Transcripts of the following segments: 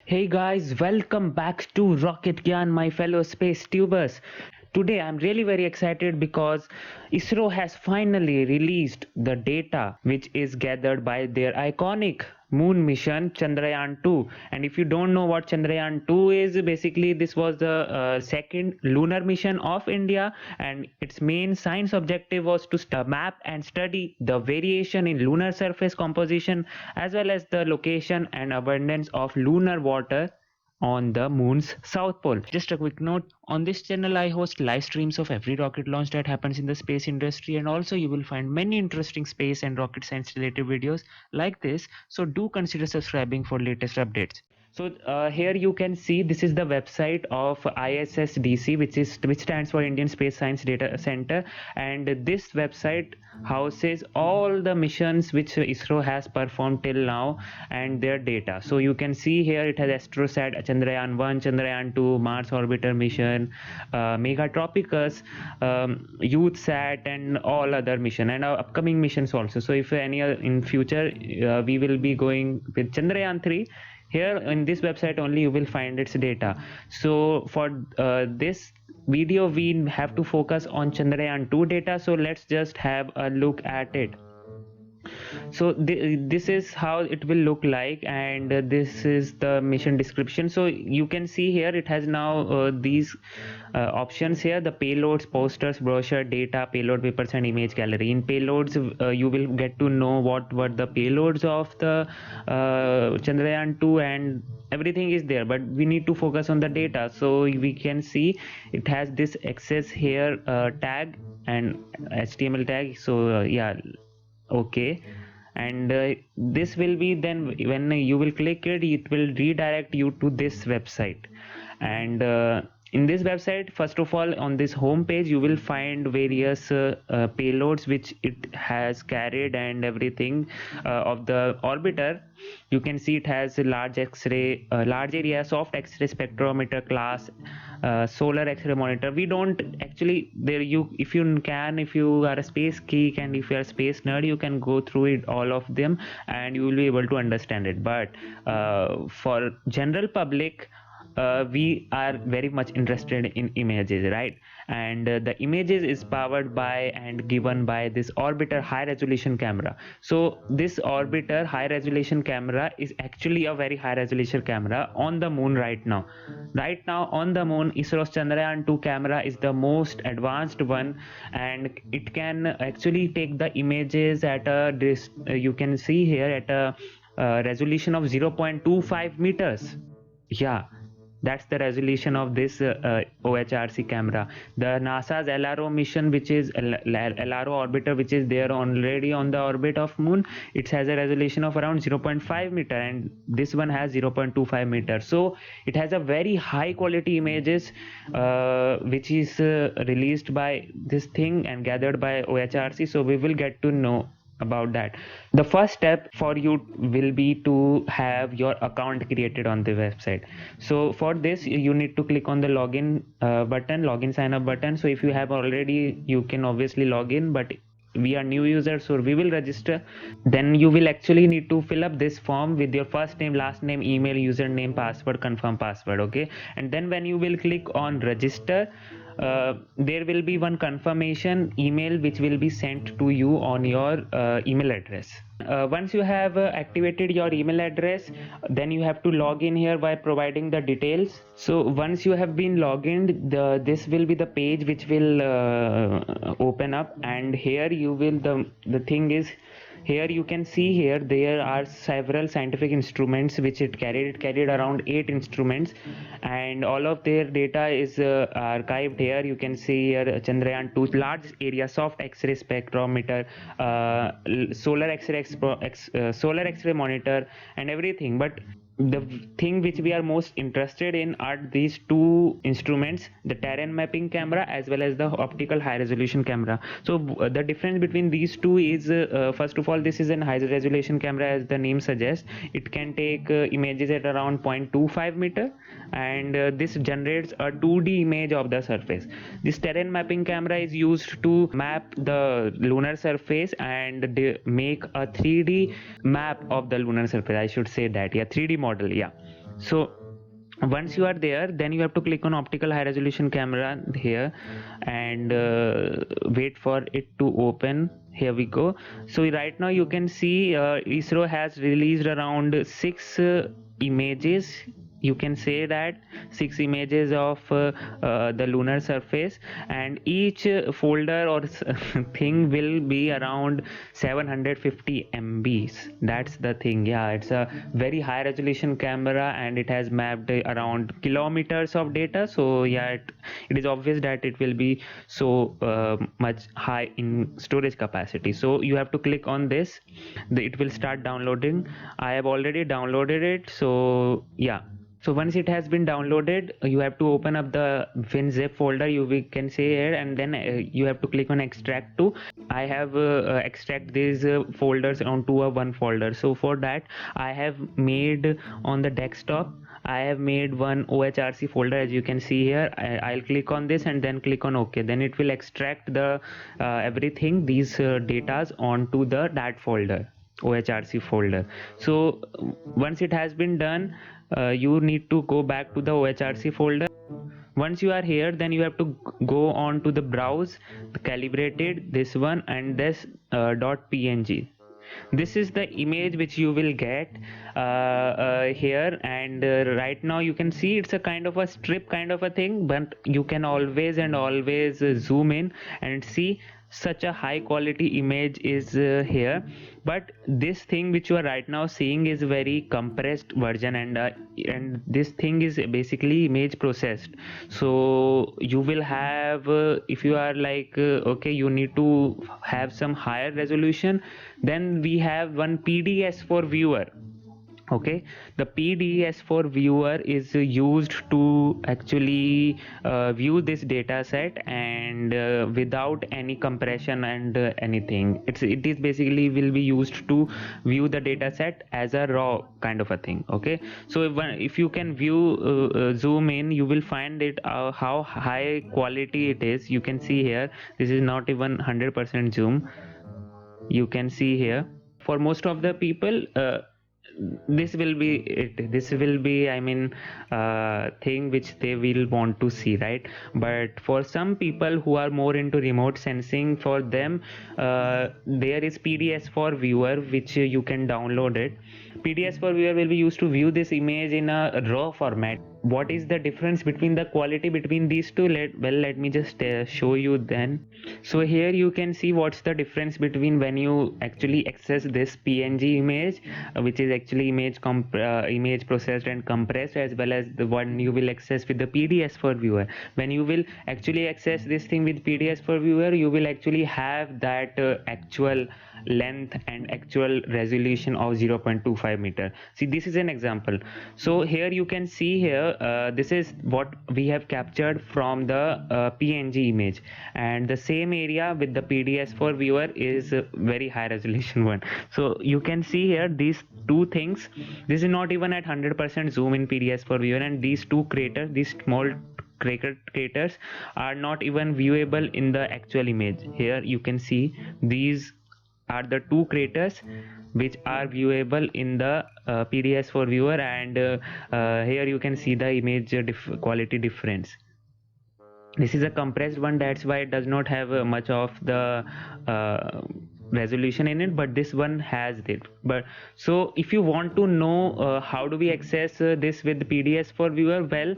Hey guys, welcome back to Rocket Gyan, my fellow space tubers. Today I'm really very excited because ISRO has finally released the data which is gathered by their iconic moon mission Chandrayaan 2. And if you don't know what Chandrayaan 2 is, basically this was the second lunar mission of India, and its main science objective was to map and study the variation in lunar surface composition as well as the location and abundance of lunar water on the moon's south pole. Just a quick note, on this channel I host live streams of every rocket launch that happens in the space industry, and also you will find many interesting space and rocket science related videos like this, so do consider subscribing for latest updates. So here you can see this is the website of ISSDC, which stands for Indian Space Science Data Center, and this website houses all the missions which ISRO has performed till now and their data. So you can see here it has Astrosat, Chandrayaan 1, Chandrayaan 2, Mars Orbiter mission, Megatropicus, YouthSat, and all other mission and our upcoming missions also. So if any in future we will be going with Chandrayaan 3, here in this website only you will find its data. So for this video we have to focus on Chandrayaan 2 data, so let's just have a look at it. So this is how it will look like, and this is the mission description. So you can see here it has now these options here: the payloads, posters, brochure, data, payload papers, and image gallery. In payloads you will get to know what were the payloads of the Chandrayaan 2, and everything is there, but we need to focus on the data. So we can see it has this access here tag and HTML tag. So yeah, okay. And this will be, then when you will click it, it will redirect you to this website. And in this website, first of all, on this home page you will find various payloads which it has carried and everything of the orbiter. You can see it has a large X-ray, large area soft X-ray spectrometer class, solar X-ray monitor. We don't actually there you if you are a space geek and if you are a space nerd, you can go through it all of them and you will be able to understand it. But for general public, we are very much interested in images, right? And the images is powered by and given by this orbiter high resolution camera. So this orbiter high resolution camera is actually a very high resolution camera on the moon right now. Right now on the moon, ISRO's Chandrayaan 2 camera is the most advanced one, and it can actually take the images at a you can see here at a resolution of 0.25 meters. Yeah, that's the resolution of this OHRC camera. The NASA's LRO mission, which is LRO orbiter, which is there already on the orbit of moon, it has a resolution of around 0.5 meter, and this one has 0.25 meter. So it has a very high quality images which is released by this thing and gathered by OHRC. So we will get to know about that. The first step for you will be to have your account created on the website. So for this you need to click on the login button, login sign up button. So if you have already, you can obviously log in, but we are new users, so we will register. Then you will actually need to fill up this form with your first name, last name, email, username, password, confirm password. Okay, and then when you will click on register, there will be one confirmation email which will be sent to you on your email address. Once you have activated your email address, then you have to log in here by providing the details. So once you have been logged in, this will be the page which will open up, and here you will the thing is, here you can see here there are several scientific instruments which it carried around 8 instruments, and all of their data is archived here. You can see here Chandrayaan 2 large area soft X-ray spectrometer, solar X-ray monitor, and everything. But the thing which we are most interested in are these two instruments, the terrain mapping camera as well as the optical high resolution camera. So the difference between these two is first of all, this is an high resolution camera. As the name suggests, it can take images at around 0.25 meter, and this generates a 2D image of the surface. This terrain mapping camera is used to map the lunar surface and make a 3D map of the lunar surface. I should say that, yeah, 3D model, yeah. So Once you are there, then you have to click on optical high resolution camera here, and wait for it to open. Here we go. So right now you can see ISRO has released around 6 images. You can say that 6 images of the lunar surface, and each folder or thing will be around 750 MBs. That's the thing. Yeah, it's a very high resolution camera, and it has mapped around kilometers of data. So yeah, it is obvious that it will be so much high in storage capacity. So you have to click on this. It will start downloading. I have already downloaded it. So yeah, so once it has been downloaded, you have to open up the WinZip folder, we can say here, and then you have to click on extract to. I have extract these folders onto a one folder. So for that, I have made on the desktop, I have made one OHRC folder, as you can see here. I'll click on this and then click on OK. Then it will extract the everything, these datas onto that folder, OHRC folder. So once it has been done, you need to go back to the OHRC folder. Once you are here, then you have to go on to the browse, the calibrated, this one, and this .png. This is the image which you will get here, and right now you can see it's a kind of a strip kind of a thing, but you can always and always zoom in and see such a high quality image is here. But this thing which you are right now seeing is very compressed version, and this thing is basically image processed. So you will have if you are like okay, you need to have some higher resolution, then we have one PDS for viewer. Okay, the PDS for viewer is used to actually view this data set, and without any compression and anything. It is basically will be used to view the data set as a raw kind of a thing. Okay, so if you can view zoom in, you will find it how high quality it is. You can see here, this is not even 100% zoom. You can see here, for most of the people this will be it. This will be, I mean, thing which they will want to see, right? But for some people who are more into remote sensing, for them there is PDS for viewer, which you can download it. PDS for viewer will be used to view this image in a raw format. What is the difference between the quality between these two? Let me just show you then. So here you can see what's the difference between when you actually access this PNG image, which is actually image processed and compressed, as well as the one you will access with the PDS for viewer. When you will actually access this thing with PDS for viewer, you will actually have that actual length and actual resolution of 0.25 meter. See, this is an example. So here you can see here, this is what we have captured from the PNG image, and the same area with the PDS for viewer is very high resolution one. So you can see here these two things. This is not even at 100% zoom in PDS for viewer, and these two craters, these small craters are not even viewable in the actual image. Here you can see these are the two craters which are viewable in the PDS for viewer, and here you can see the image quality difference. This is a compressed one, that's why it does not have much of the resolution in it, but this one has it. But so if you want to know how do we access this with PDS for viewer, well,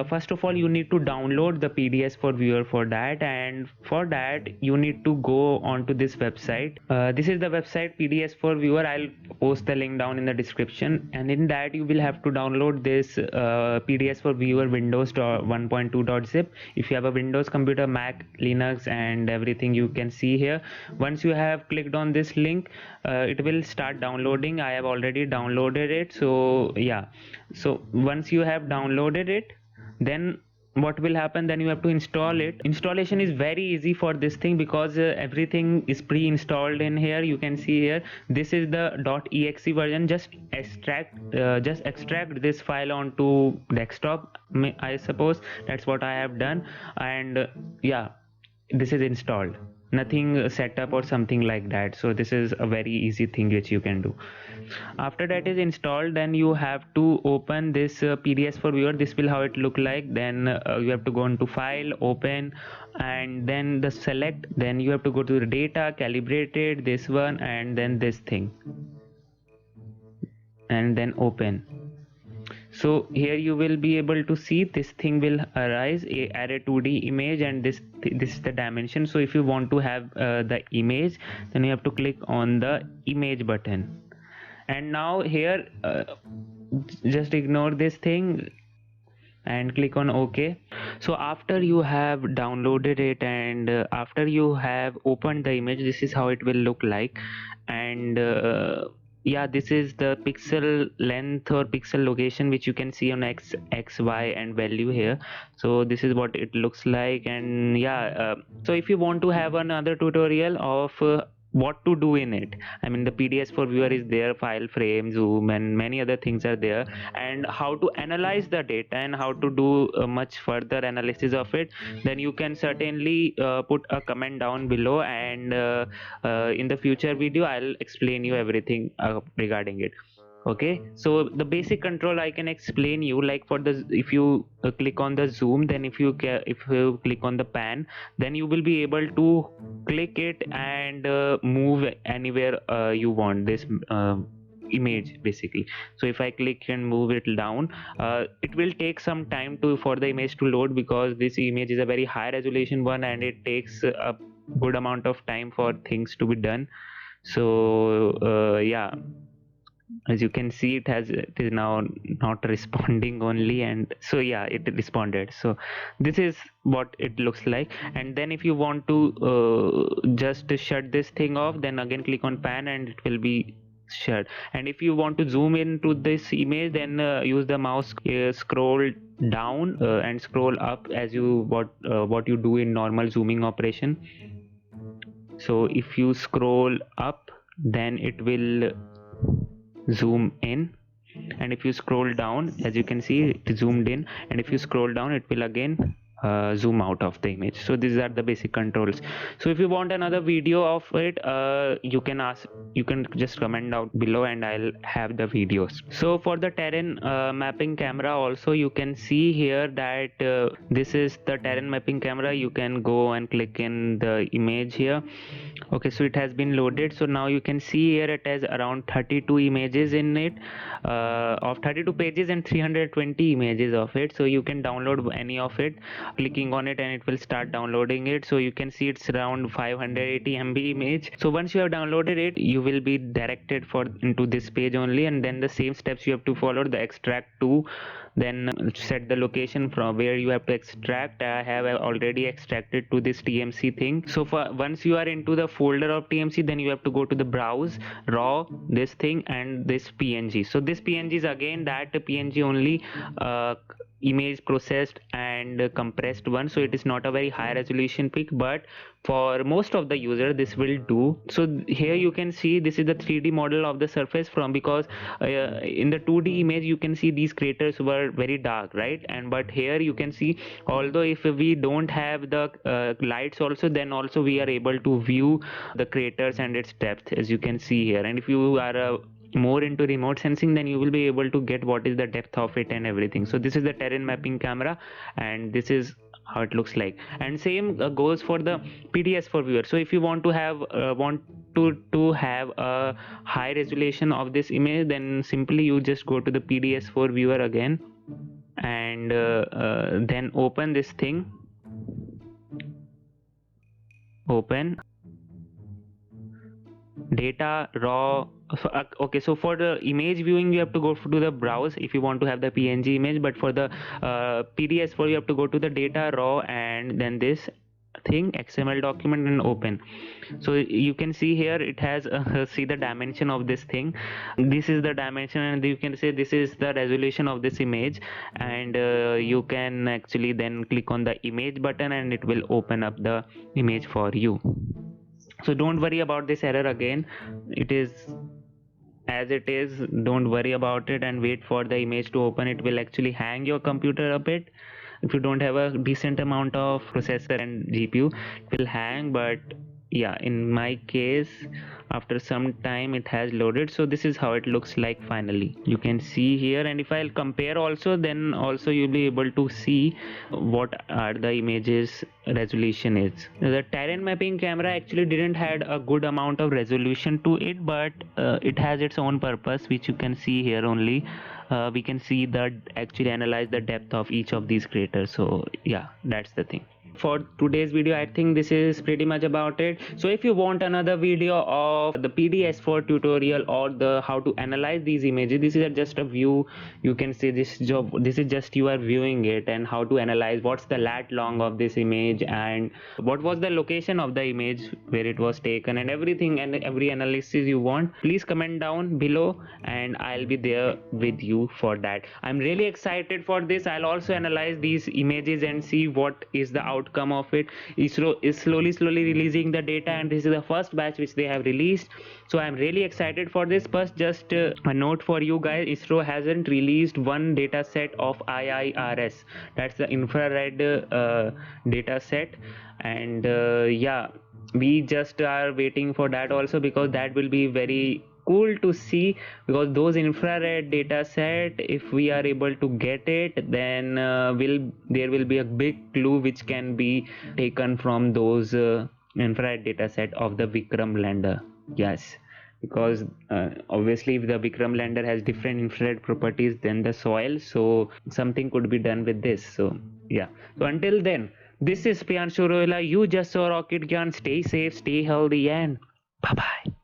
first of all you need to download the PDS for viewer for that, and for that you need to go onto this website. This is the website PDS for viewer. I'll post the link down in the description, and in that you will have to download this PDS for viewer Windows 1.2.zip. if you have a Windows computer, Mac, Linux, and everything, you can see here. Once you have clicked on this link, it will start downloading. I have already downloaded it. So yeah, so once you have downloaded it, then what will happen, then you have to install it. Installation is very easy for this thing, because everything is pre-installed in here. You can see here, this is the .exe version. Just extract this file onto desktop, I suppose. That's what I have done, and yeah, this is installed. nothing set up or something like that. So this is a very easy thing which you can do. After that is installed, then you have to open this PDS for viewer. This will how it look like. Then you have to go into file, open, and then the select, then you have to go to the data, calibrated, this one, and then this thing, and then open. So here you will be able to see this thing will arise a array 2D image, and this is the dimension. So if you want to have the image, then you have to click on the image button. And now here just ignore this thing and click on OK. So after you have downloaded it and after you have opened the image, this is how it will look like. And yeah, this is the pixel length or pixel location which you can see on x, y and value here. So this is what it looks like. And yeah, so if you want to have another tutorial of what to do in it, I mean the PDS for viewer is there, file, frame, zoom, and many other things are there, and how to analyze the data and how to do much further analysis of it, then you can certainly put a comment down below, and in the future video I'll explain you everything regarding it. Okay, so the basic control I can explain you, like for the, if you click on the zoom, then if you click on the pan, then you will be able to click it and move anywhere you want this image basically. So if I click and move it down, it will take some time to for the image to load, because this image is a very high resolution one and it takes a good amount of time for things to be done. So yeah, as you can see, it is now not responding only, and so yeah, it responded. So this is what it looks like. And then if you want to just shut this thing off, then again click on pan and it will be shut. And if you want to zoom into this image, then use the mouse, scroll down and scroll up as you what you do in normal zooming operation. So if you scroll up, then it will zoom in, and if you scroll down, as you can see, it zoomed in, and if you scroll down, it will again zoom out of the image. So these are the basic controls. So if you want another video of it, you can just comment down below and I'll have the videos. So for the terrain mapping camera also, you can see here that this is the terrain mapping camera. You can go and click in the image here. Okay, so it has been loaded. So now you can see here it has around 32 images in it, of 32 pages and 320 images of it. So you can download any of it, clicking on it, and it will start downloading it. So you can see it's around 580 MB image. So once you have downloaded it, you will be directed for into this page only, and then the same steps you have to follow: the extract to, then set the location from where you have to extract. I have already extracted to this TMC thing. So for once you are into the folder of TMC, then you have to go to the browse, raw, this thing, and this PNG. So this PNG is again that PNG only image processed and compressed one, so it is not a very high resolution pic, but for most of the user this will do. So here you can see this is the 3D model of the surface from, because in the 2D image you can see these craters were very dark, right? And but here you can see, although if we don't have the lights also, then also we are able to view the craters and its depth, as you can see here. And if you are more into remote sensing, then you will be able to get what is the depth of it and everything. So this is the terrain mapping camera, and this is how it looks like. And same goes for the PDS for viewer. So if you want to have have a high resolution of this image, then simply you just go to the PDS for viewer again, and then open this thing, open data, raw. So, okay, so for the image viewing you have to go to the browse if you want to have the PNG image, but for the PDS for you have to go to the data, raw, and then this thing, XML document, and open. So you can see here it has see the dimension of this thing. This is the dimension, and you can say this is the resolution of this image, and you can actually then click on the image button and it will open up the image for you. So don't worry about this error again, it is as it is. Don't worry about it and wait for the image to open. It will actually hang your computer a bit if you don't have a decent amount of processor and GPU. It will hang, but yeah, in my case, after some time it has loaded, so this is how it looks like finally. You can see here, and if I'll compare also, then also you'll be able to see what are the images resolution is. The terrain mapping camera actually didn't had a good amount of resolution to it, but it has its own purpose, which you can see here only. We can see that actually analyze the depth of each of these craters. So yeah, that's the thing. For today's video, I think this is pretty much about it. So if you want another video of the PDS4 tutorial or the how to analyze these images, this is just a view. You can see this job, this is just you are viewing it, and how to analyze what's the lat long of this image and what was the location of the image where it was taken, and everything, and every analysis you want, please comment down below and I'll be there with you for that. I'm really excited for this. I'll also analyze these images and see what is the outcome of it. ISRO is slowly releasing the data, and this is the first batch which they have released, so I'm really excited for this. But just a note for you guys, ISRO hasn't released one data set of IIRS, that's the infrared data set, and yeah, we just are waiting for that also, because that will be very cool to see, because those infrared data set, if we are able to get it, then there will be a big clue which can be taken from those infrared data set of the Vikram lander. Yes, because obviously if the Vikram lander has different infrared properties than the soil, so something could be done with this. So yeah, so until then, this is Priyanshu Rohila. You just saw Rocket Gyan. Stay safe, stay healthy, and bye bye.